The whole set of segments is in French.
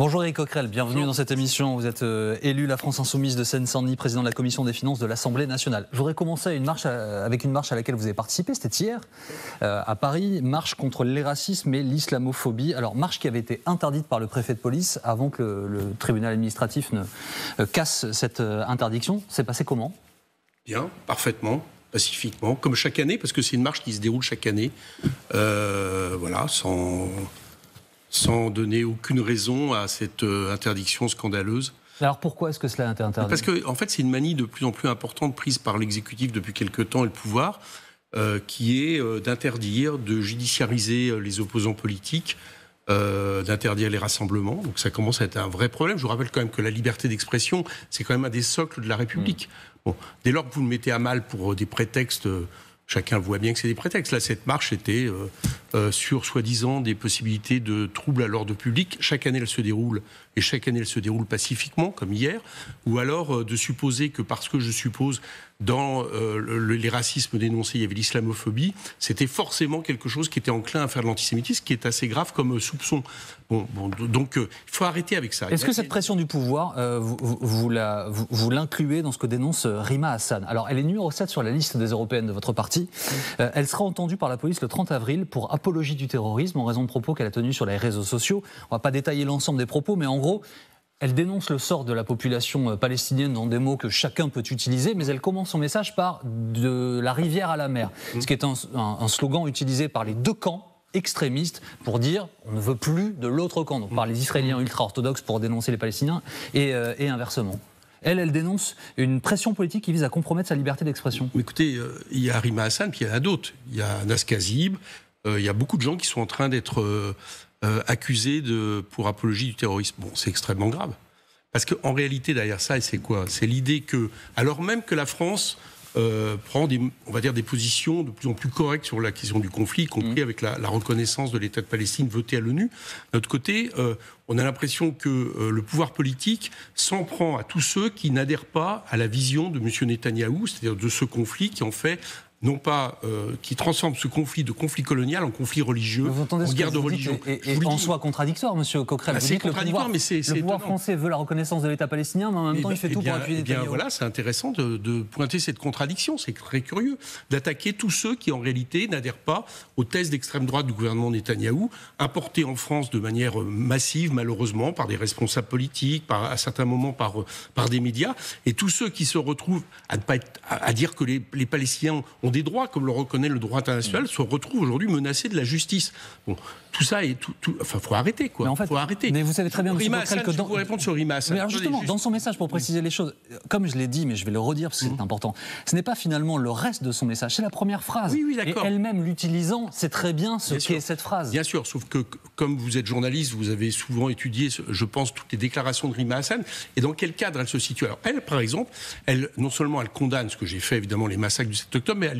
Bonjour Éric Coquerel, bienvenue dans cette émission. Vous êtes élu La France Insoumise de Seine-Saint-Denis, président de la Commission des Finances de l'Assemblée nationale. Je voudrais commencer avec une marche à laquelle vous avez participé, c'était hier, à Paris, marche contre les racismes et l'islamophobie. Alors, marche qui avait été interdite par le préfet de police avant que le tribunal administratif ne casse cette interdiction. C'est passé comment ? Bien, parfaitement, pacifiquement, comme chaque année, parce que c'est une marche qui se déroule chaque année, voilà, sans donner aucune raison à cette interdiction scandaleuse. Alors pourquoi est-ce que cela a été interdit ? Parce que, en fait, c'est une manie de plus en plus importante prise par l'exécutif depuis quelque temps et le pouvoir, qui est d'interdire, de judiciariser les opposants politiques, d'interdire les rassemblements. Donc ça commence à être un vrai problème. Je vous rappelle quand même que la liberté d'expression, c'est quand même un des socles de la République. Bon, dès lors que vous le mettez à mal pour des prétextes... Chacun voit bien que c'est des prétextes. Là, cette marche était sur, soi-disant, des possibilités de troubles à l'ordre public. Chaque année, elle se déroule, et chaque année, elle se déroule pacifiquement, comme hier. Ou alors de supposer que parce que, je suppose, dans les racismes dénoncés, il y avait l'islamophobie, c'était forcément quelque chose qui était enclin à faire de l'antisémitisme, qui est assez grave comme soupçon. Donc, il faut arrêter avec ça. Est-ce que cette pression du pouvoir, vous l'incluez dans ce que dénonce Rima Hassan ? Alors, elle est numéro 7 sur la liste des européennes de votre parti. Elle sera entendue par la police le 30 avril pour apologie du terrorisme en raison de propos qu'elle a tenus sur les réseaux sociaux. On ne va pas détailler l'ensemble des propos, mais en gros, elle dénonce le sort de la population palestinienne dans des mots que chacun peut utiliser, mais elle commence son message par « de la rivière à la mer », ce qui est un slogan utilisé par les deux camps extrémistes pour dire on ne veut plus de l'autre camp, donc par les Israéliens ultra-orthodoxes pour dénoncer les Palestiniens et inversement. Elle dénonce une pression politique qui vise à compromettre sa liberté d'expression. Écoutez, il y a Rima Hassan, puis il y en a d'autres. Il y a Anas Kazib, il y a beaucoup de gens qui sont en train d'être accusés pour apologie du terrorisme. Bon, c'est extrêmement grave. Parce qu'en réalité, derrière ça, c'est quoi ? C'est l'idée que, alors même que la France prend on va dire des positions de plus en plus correctes sur la question du conflit, y compris avec la reconnaissance de l'État de Palestine votée à l'ONU. De notre côté, on a l'impression que le pouvoir politique s'en prend à tous ceux qui n'adhèrent pas à la vision de M. Netanyahou, c'est-à-dire de ce conflit qui en fait non pas qui transforme ce conflit de conflit colonial en conflit religieux, en guerre de religion. Et en soi contradictoire, M. Coquerel. C'est contradictoire, mais c'est le pouvoir français veut la reconnaissance de l'État palestinien, mais en même temps, il fait tout pour appuyer Netanyahou. Eh bien voilà, c'est intéressant de pointer cette contradiction. C'est très curieux d'attaquer tous ceux qui, en réalité, n'adhèrent pas aux thèses d'extrême droite du gouvernement Netanyahou, importées en France de manière massive, malheureusement, par des responsables politiques, à certains moments par des médias, et tous ceux qui se retrouvent à dire que les Palestiniens ont des droits, comme le reconnaît le droit international, se retrouvent aujourd'hui menacés de la justice. Bon, tout ça est enfin, faut arrêter, quoi. Mais en fait, faut arrêter. Mais vous savez très bien, Rima Hassan, je vous répondre sur Rima Hassan. Mais alors justement, dans son message, pour préciser les choses, comme je l'ai dit, mais je vais le redire parce que c'est important, ce n'est pas finalement le reste de son message, c'est la première phrase. Oui, d'accord. Et elle-même l'utilisant, c'est très bien ce qu'est cette phrase. Bien sûr, sauf que comme vous êtes journaliste, vous avez souvent étudié, je pense, toutes les déclarations de Rima Hassan, et dans quel cadre elle se situe. Alors elle, par exemple, non seulement elle condamne ce que j'ai fait, évidemment, les massacres du 7 octobre, mais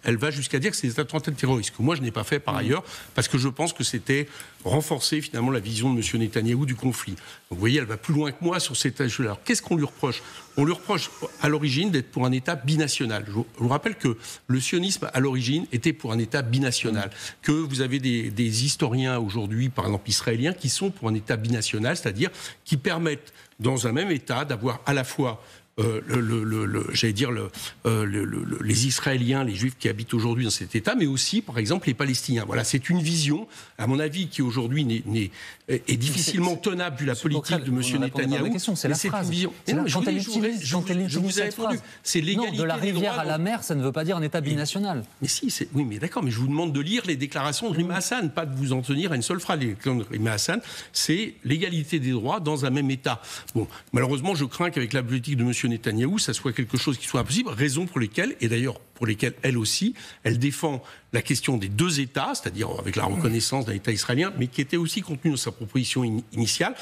elle va jusqu'à dire que c'est des attentats terroristes, que moi je n'ai pas fait par ailleurs, parce que je pense que c'était renforcer finalement la vision de M. Netanyahou du conflit. Donc vous voyez, elle va plus loin que moi sur cet âge-là. Alors qu'est-ce qu'on lui reproche ? On lui reproche à l'origine d'être pour un État binational. Je vous rappelle que le sionisme à l'origine était pour un État binational. Que vous avez des historiens aujourd'hui, par exemple israéliens, qui sont pour un État binational, c'est-à-dire qui permettent dans un même État d'avoir à la fois les Israéliens, les Juifs qui habitent aujourd'hui dans cet État, mais aussi, par exemple, les Palestiniens. Voilà, c'est une vision, à mon avis, qui aujourd'hui est difficilement tenable vu la politique de M. Netanyahou. C'est la phrase. Une vision. Quand elle utilise cette phrase, c'est l'égalité de la rivière à la mer, ça ne veut pas dire un État binational. Mais si, oui, mais d'accord, mais je vous demande de lire les déclarations de Rima Hassan, pas de vous en tenir à une seule phrase. Les déclarations de Rima Hassan, c'est l'égalité des droits dans un même État. Bon, malheureusement, je crains qu'avec la politique de M. Netanyahou, ça soit quelque chose qui soit impossible, raison pour lesquelles, et d'ailleurs pour lesquelles elle aussi, elle défend la question des deux États, c'est-à-dire avec la reconnaissance d'un État israélien, mais qui était aussi contenue dans sa proposition initiale,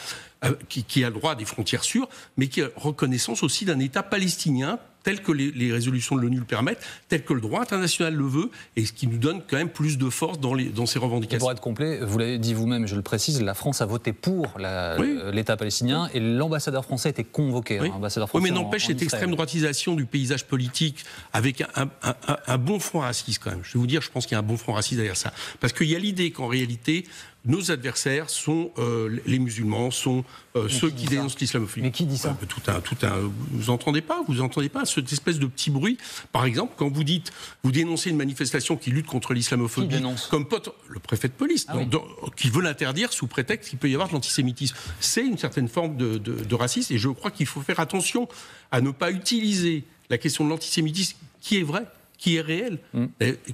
qui a le droit à des frontières sûres, mais qui a reconnaissance aussi d'un État palestinien, tel que les résolutions de l'ONU le permettent, tel que le droit international le veut, et ce qui nous donne quand même plus de force dans ces revendications. Et pour être complet, vous l'avez dit vous-même, je le précise, la France a voté pour l'État palestinien, et l'ambassadeur français était convoqué. Oui, mais n'empêche cette extrême droitisation du paysage politique avec un bon front raciste quand même. Je vais vous dire, je pense qu'il y a un bon front raciste derrière ça. Parce qu'il y a l'idée qu'en réalité, nos adversaires sont les musulmans, sont ceux qui dénoncent l'islamophobie. Mais qui dit ça? Vous entendez pas cette espèce de petit bruit. Par exemple, quand vous dénoncez une manifestation qui lutte contre l'islamophobie, comme le préfet de police, qui veut l'interdire sous prétexte qu'il peut y avoir de l'antisémitisme. C'est une certaine forme de racisme, et je crois qu'il faut faire attention à ne pas utiliser la question de l'antisémitisme, qui est vrai, qui est réel,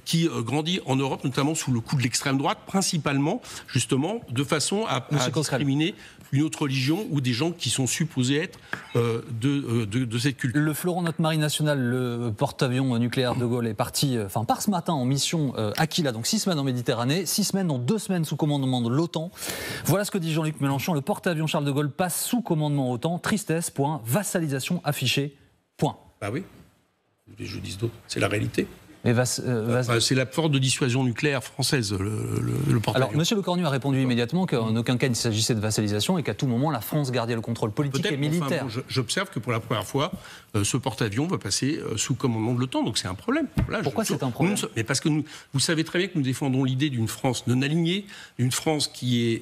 qui grandit en Europe, notamment sous le coup de l'extrême droite, principalement, justement, de façon à discriminer une autre religion ou des gens qui sont supposés être de cette culture. Le fleuron de notre marine nationale, le porte-avions nucléaire de Gaulle, est parti, part ce matin en mission Aquila, donc 6 semaines en Méditerranée, 6 semaines, dont 2 semaines sous commandement de l'OTAN. Voilà ce que dit Jean-Luc Mélenchon, le porte-avions Charles de Gaulle passe sous commandement OTAN, tristesse, point, vassalisation affichée, point. Bah oui. Je dis d'autres, c'est la réalité. C'est la force de dissuasion nucléaire française, le porte-avions. Alors, M. Lecornu a répondu immédiatement qu'en aucun cas il s'agissait de vassalisation et qu'à tout moment la France gardait le contrôle politique et militaire. J'observe que pour la première fois, ce porte-avions va passer sous commandement de l'OTAN, donc c'est un problème. Là, pourquoi c'est un problème? Mais parce que vous savez très bien que nous défendons l'idée d'une France non alignée, d'une France qui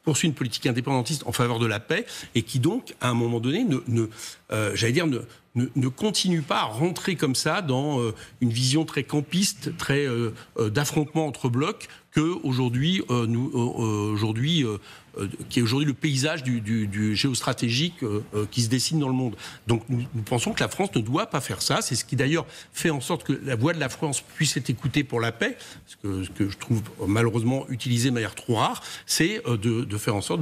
poursuit une politique indépendantiste en faveur de la paix et qui donc, à un moment donné, ne continue pas à rentrer comme ça dans une vision très campiste, très d'affrontement entre blocs, qui est aujourd'hui le paysage du géostratégique qui se dessine dans le monde. Donc nous pensons que la France ne doit pas faire ça. C'est ce qui d'ailleurs fait en sorte que la voix de la France puisse être écoutée pour la paix, ce que je trouve malheureusement utilisé de manière trop rare, c'est de faire en sorte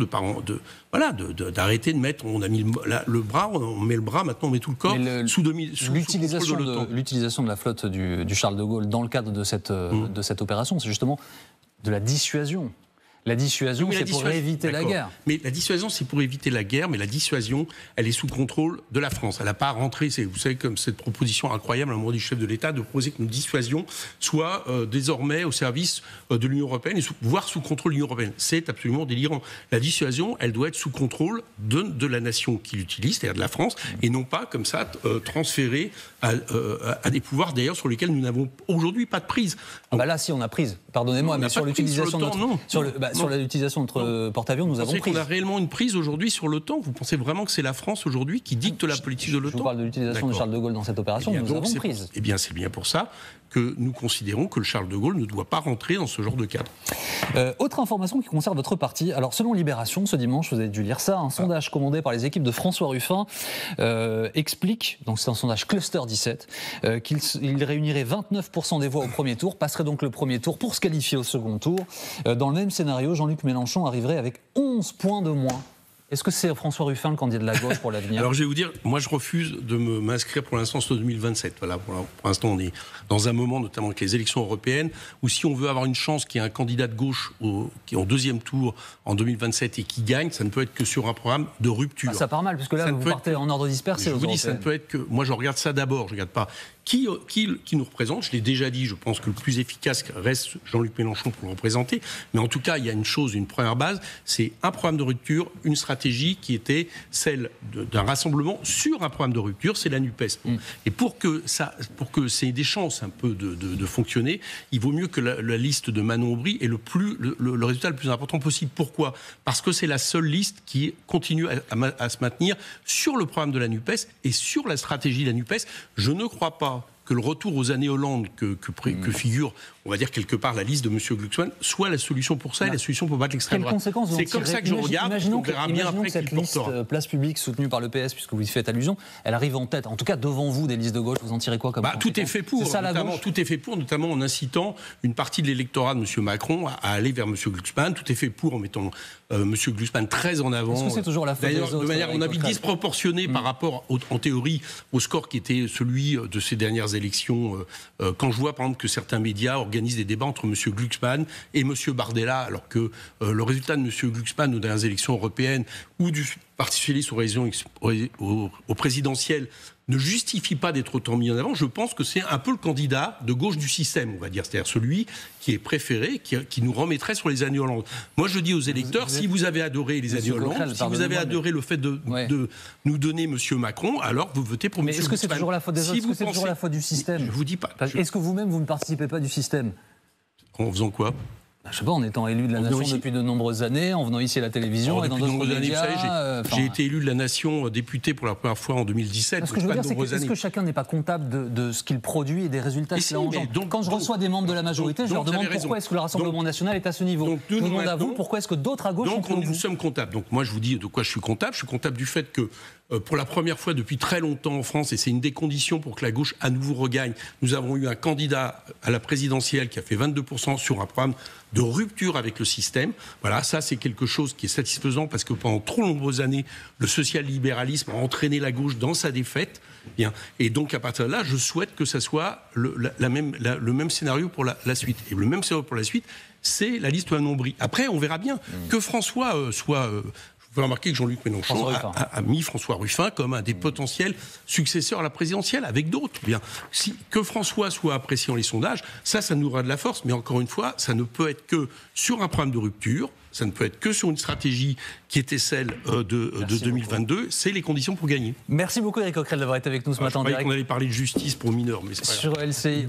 d'arrêter de mettre, on a mis le bras, on met le bras, maintenant on met tout le corps sous l'utilisation de la flotte du Charles de Gaulle dans le cadre de cette opération, c'est justement de la dissuasion. La dissuasion, c'est pour éviter la guerre. Mais la dissuasion, c'est pour éviter la guerre, mais la dissuasion, elle est sous contrôle de la France. Elle n'a pas rentré, vous savez, comme cette proposition incroyable à un moment du chef de l'État, de proposer que nos dissuasions soient désormais au service de l'Union européenne, voire sous contrôle de l'Union européenne. C'est absolument délirant. La dissuasion, elle doit être sous contrôle de la nation qui l'utilise, c'est-à-dire de la France, et non pas, comme ça, transférée à des pouvoirs, d'ailleurs, sur lesquels nous n'avons aujourd'hui pas de prise. Donc, là, si, on a prise. Pardonnez-moi, mais sur l'utilisation de notre porte-avions, nous avons prise. On a réellement une prise aujourd'hui sur l'OTAN. Vous pensez vraiment que c'est la France aujourd'hui qui dicte la politique de l'OTAN? Je vous parle de l'utilisation de Charles de Gaulle dans cette opération, nous avons prise. Eh bien, c'est bien pour ça que nous considérons que le Charles de Gaulle ne doit pas rentrer dans ce genre de cadre. Autre information qui concerne votre parti. Alors, selon Libération, ce dimanche, vous avez dû lire ça, un sondage commandé par les équipes de François Ruffin explique, donc c'est un sondage Cluster 17, qu'il réunirait 29% des voix au premier tour, passerait donc le premier tour pour se qualifier au second tour. Dans le même scénario, Jean-Luc Mélenchon arriverait avec 11 points de moins. Est-ce que c'est François Ruffin, le candidat de la gauche, pour l'avenir? Alors je vais vous dire, moi je refuse de m'inscrire pour l'instant sur 2027. Voilà, pour l'instant on est dans un moment, notamment avec les élections européennes, où si on veut avoir une chance qu'il y ait un candidat de gauche qui est en deuxième tour en 2027 et qui gagne, ça ne peut être que sur un programme de rupture. Ça part mal, puisque là vous partez en ordre dispersé. Je vous dis, ça ne peut être que... Moi je regarde ça d'abord, je ne regarde pas qui nous représente. Je l'ai déjà dit, je pense que le plus efficace reste Jean-Luc Mélenchon pour le représenter. Mais en tout cas, il y a une première base, c'est un programme de rupture, une stratégie qui était celle d'un rassemblement sur un programme de rupture, c'est la NUPES. Et pour que ça ait des chances un peu de fonctionner, il vaut mieux que la liste de Manon Aubry ait le résultat le plus important possible. Pourquoi? Parce que c'est la seule liste qui continue à se maintenir sur le programme de la NUPES et sur la stratégie de la NUPES. Je ne crois pas que le retour aux années Hollande que figure, on va dire quelque part, la liste de M. Glucksmann, soit la solution pour ça et la solution pour battre l'extrême droite. C'est comme ça que je regarde. Imaginons que cette liste Place Publique soutenue par le PS, puisque vous y faites allusion, elle arrive en tête, en tout cas devant vous, des listes de gauche, vous en tirez quoi comme conséquence? Tout est fait pour, notamment en incitant une partie de l'électorat de M. Macron à aller vers M. Glucksmann. Tout est fait pour, en mettant M. Glucksmann très en avant. Est-ce que c'est toujours la faute des autres, de manière, on a vu, disproportionnée par rapport, en théorie, au score qui était celui de ces dernières élections. Quand je vois, par exemple, que certains médias organisent des débats entre M. Glucksmann et M. Bardella, alors que le résultat de M. Glucksmann aux dernières élections européennes ou Parti socialiste au présidentiel ne justifie pas d'être autant mis en avant. Je pense que c'est un peu le candidat de gauche du système, on va dire. C'est-à-dire celui qui est préféré, qui nous remettrait sur les années Hollande. Moi, je dis aux électeurs, si vous avez adoré les années Hollande, si vous avez adoré le fait de nous donner M. Macron, alors vous votez pour M. Mais est-ce que c'est toujours la faute des autres? Est-ce que c'est toujours la faute du système? Je ne vous dis pas. Est-ce que vous-même, vous ne participez pas du système? En faisant quoi? Je ne sais pas, en étant élu de la nation depuis de nombreuses années, en venant ici à la télévision et dans d'autres médias. J'ai été élu de la nation, député pour la première fois en 2017. Ce que je veux dire, c'est est-ce que chacun n'est pas comptable de ce qu'il produit et des résultats qu'il engendre? Quand je reçois des membres de la majorité, je leur demande pourquoi est-ce que le Rassemblement national est à ce niveau. Je vous demande à vous pourquoi est-ce que d'autres à gauche sont plus haut que vous. Nous sommes comptables. Donc moi, je vous dis de quoi je suis comptable. Je suis comptable du fait que pour la première fois depuis très longtemps en France, et c'est une des conditions pour que la gauche à nouveau regagne, nous avons eu un candidat à la présidentielle qui a fait 22% sur un programme de rupture avec le système. Voilà, ça c'est quelque chose qui est satisfaisant parce que pendant trop nombreuses années, le social-libéralisme a entraîné la gauche dans sa défaite. Bien. Et donc à partir de là, je souhaite que ça soit le même scénario pour la suite. Et le même scénario pour la suite, c'est la liste Nombry. Après, on verra bien que François soit... Vous pouvez remarquer que Jean-Luc Mélenchon a mis François Ruffin comme un des potentiels successeurs à la présidentielle, avec d'autres. Bien, que François soit apprécié dans les sondages, ça nous aura de la force. Mais encore une fois, ça ne peut être que sur un programme de rupture, ça ne peut être que sur une stratégie qui était celle de 2022. Beaucoup. C'est les conditions pour gagner. Merci beaucoup Éric Coquerel d'avoir été avec nous ce matin en direct. On allait parler de justice pour mineurs, mais c'est pas grave. Sur LCI.